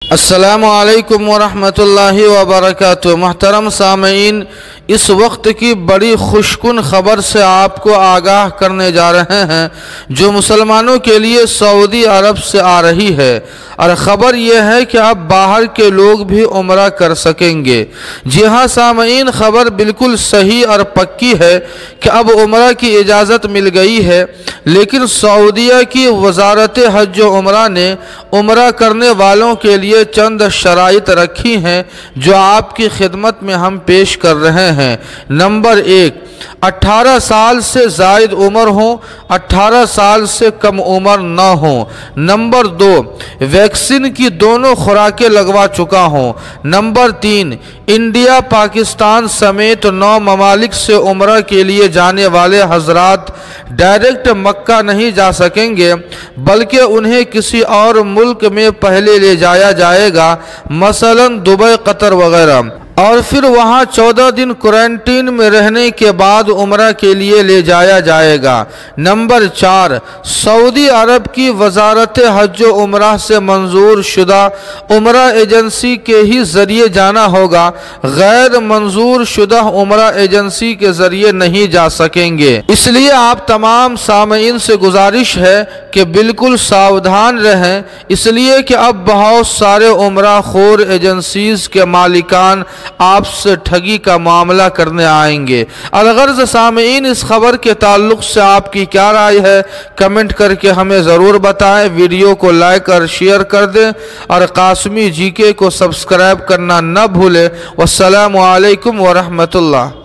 अस्सलामु अलैकुम वरहमतुल्लाहि वबरकातुहू। मुहतरम सामईन, इस वक्त की बड़ी खुशकुन ख़बर से आपको आगाह करने जा रहे हैं जो मुसलमानों के लिए सऊदी अरब से आ रही है। और ख़बर यह है कि अब बाहर के लोग भी उम्रा कर सकेंगे। जी हाँ सामईन, ख़बर बिल्कुल सही और पक्की है कि अब उम्रा की इजाज़त मिल गई है, लेकिन सऊदीया की वज़ारत हज व उम्रा ने उम्रा करने वालों के लिए चंद शराइत रखी हैं जो आपकी खिदमत में हम पेश कर रहे हैं। नंबर 1, 18 साल से ज़ायद उम्र हो, 18 साल से कम उम्र न हो। नंबर 2, वैक्सीन की दोनों खुराकें लगवा चुका हो। नंबर 3, इंडिया पाकिस्तान समेत 9 ममालिक से उम्रा के लिए जाने वाले हजरात डायरेक्ट मक्का नहीं जा सकेंगे, बल्कि उन्हें किसी और मुल्क में पहले ले जाया जाएगा, मसलन दुबई, कतर वगैरह, और फिर वहाँ 14 दिन क्वारंटीन में रहने के बाद उम्रा के लिए ले जाया जाएगा। नंबर 4, सऊदी अरब की वज़ारत हज व उम्रा से मंजूर शुदा उम्रा एजेंसी के ही ज़रिए जाना होगा, गैर मंजूर शुदा उम्रा एजेंसी के ज़रिए नहीं जा सकेंगे। इसलिए आप तमाम सामईन से गुजारिश है कि बिल्कुल सावधान रहें, इसलिए कि अब बहुत सारे उम्रा खोर एजेंसीज़ के मालिकान आपसे ठगी का मामला करने आएंगे। अलगर्ज़ सामईन, इस खबर के ताल्लुक़ से आपकी क्या राय है, कमेंट करके हमें ज़रूर बताएं। वीडियो को लाइक और शेयर कर दें और कासमी जीके को सब्सक्राइब करना न भूलें। वस्सलामु अलैकुम वरहमतुल्लाह।